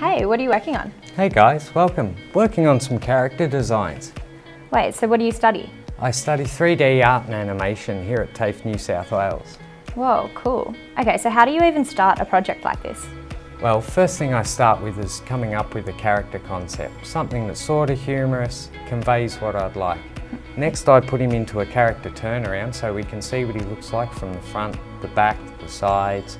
Hey, what are you working on? Hey guys, welcome. Working on some character designs. Wait, so what do you study? I study 3D art and animation here at TAFE, New South Wales. Whoa, cool. Okay, so how do you even start a project like this? Well, first thing I start with is coming up with a character concept, something that's sort of humorous, conveys what I'd like. Next I put him into a character turnaround so we can see what he looks like from the front, the back, the sides.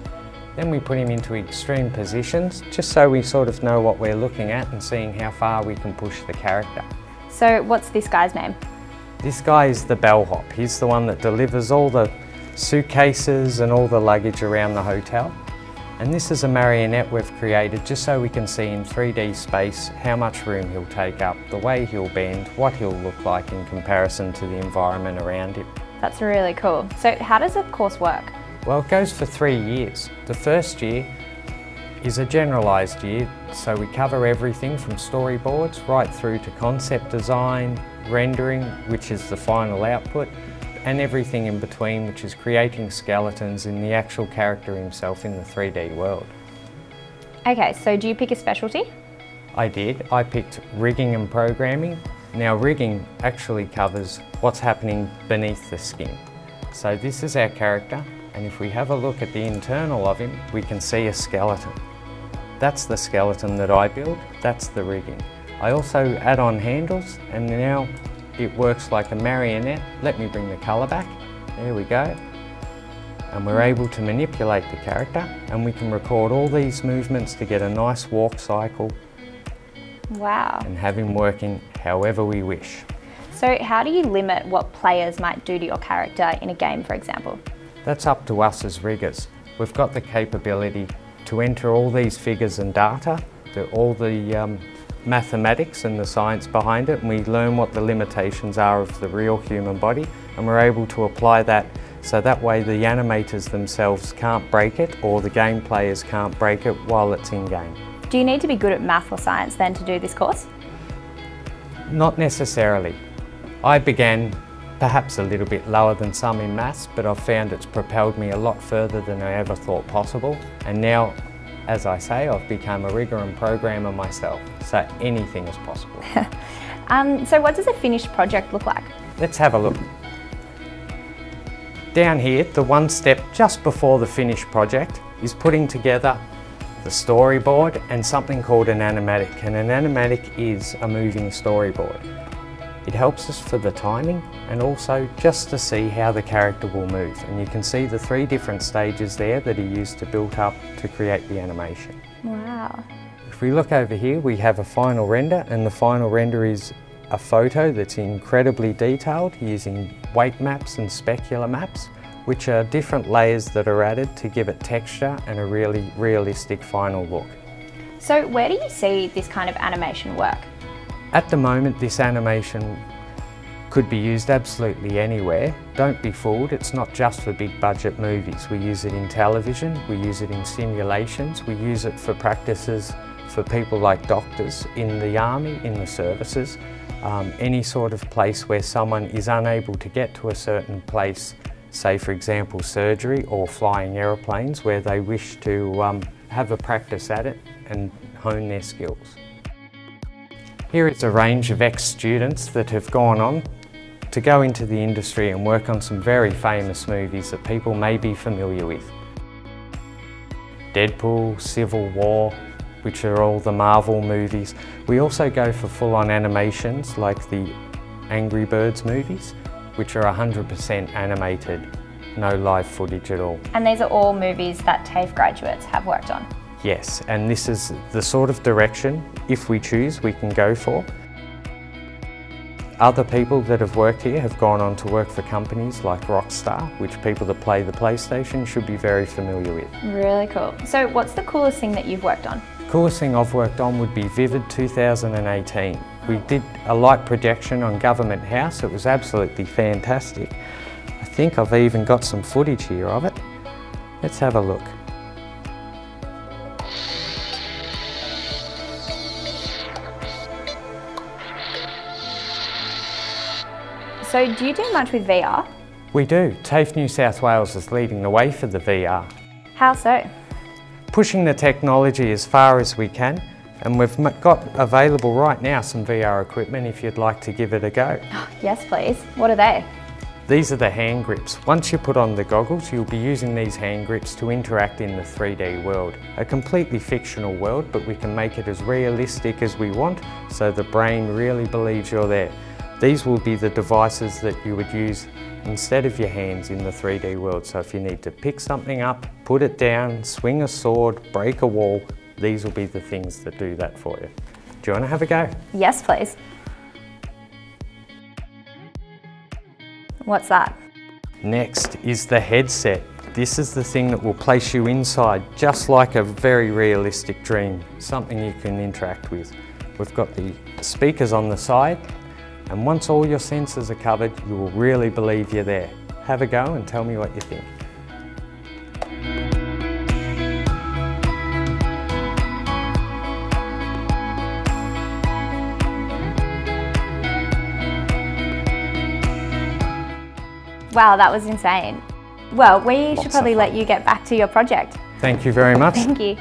Then we put him into extreme positions, just so we sort of know what we're looking at and seeing how far we can push the character. So what's this guy's name? This guy is the bellhop. He's the one that delivers all the suitcases and all the luggage around the hotel. And this is a marionette we've created just so we can see in 3D space how much room he'll take up, the way he'll bend, what he'll look like in comparison to the environment around him. That's really cool. So how does a course work? Well, it goes for 3 years. The first year is a generalised year, so we cover everything from storyboards right through to concept design, rendering, which is the final output, and everything in between, which is creating skeletons in the actual character himself in the 3D world. Okay, so do you pick a specialty? I did. I picked rigging and programming. Now rigging actually covers what's happening beneath the skin. So this is our character, and if we have a look at the internal of him, we can see a skeleton. That's the skeleton that I build, that's the rigging. I also add on handles, and now it works like a marionette. Let me bring the colour back. There we go. And we're able to manipulate the character, and we can record all these movements to get a nice walk cycle. Wow. And have him working however we wish. So how do you limit what players might do to your character in a game, for example? That's up to us as riggers. We've got the capability to enter all these figures and data, all the mathematics and the science behind it, and we learn what the limitations are of the real human body, and we're able to apply that so that way the animators themselves can't break it, or the game players can't break it while it's in game. Do you need to be good at math or science then to do this course? Not necessarily. I began perhaps a little bit lower than some in maths, but I've found it's propelled me a lot further than I ever thought possible, and now, as I say, I've become a rigger and programmer myself, so anything is possible. So what does a finished project look like? Let's have a look. Down here, the one step just before the finished project is putting together the storyboard and something called an animatic. And an animatic is a moving storyboard. It helps us for the timing and also just to see how the character will move. And you can see the 3 different stages there that are used to build up to create the animation. Wow. If we look over here, we have a final render, and the final render is a photo that's incredibly detailed using weight maps and specular maps, which are different layers that are added to give it texture and a really realistic final look. So where do you see this kind of animation work? At the moment, this animation could be used absolutely anywhere. Don't be fooled, it's not just for big budget movies. We use it in television, we use it in simulations, we use it for practices for people like doctors in the army, in the services, any sort of place where someone is unable to get to a certain place, say for example surgery or flying aeroplanes, where they wish to have a practice at it and hone their skills. Here is a range of ex-students that have gone on to go into the industry and work on some very famous movies that people may be familiar with. Deadpool, Civil War, which are all the Marvel movies. We also go for full-on animations like the Angry Birds movies, which are 100% animated, no live footage at all. And these are all movies that TAFE graduates have worked on? Yes, and this is the sort of direction, if we choose, we can go for. Other people that have worked here have gone on to work for companies like Rockstar, which people that play the PlayStation should be very familiar with. Really cool. So what's the coolest thing that you've worked on? Coolest thing I've worked on would be Vivid 2018. We did a light projection on Government House. It was absolutely fantastic. I think I've even got some footage here of it. Let's have a look. So do you do much with VR? We do. TAFE New South Wales is leading the way for the VR. How so? Pushing the technology as far as we can And we've got available right now some VR equipment if you'd like to give it a go. Yes, please. What are they? These are the hand grips. Once you put on the goggles, you'll be using these hand grips to interact in the 3D world. A completely fictional world, but we can make it as realistic as we want, so the brain really believes you're there. These will be the devices that you would use instead of your hands in the 3D world. So if you need to pick something up, put it down, swing a sword, break a wall, these will be the things that do that for you. Do you want to have a go? Yes, please. What's that? Next is the headset. This is the thing that will place you inside, just like a very realistic dream, something you can interact with. We've got the speakers on the side, and once all your senses are covered, you will really believe you're there. Have a go and tell me what you think. Wow, that was insane. Well, we should Lots probably of let fun. you get back to your project. Thank you very much. Thank you.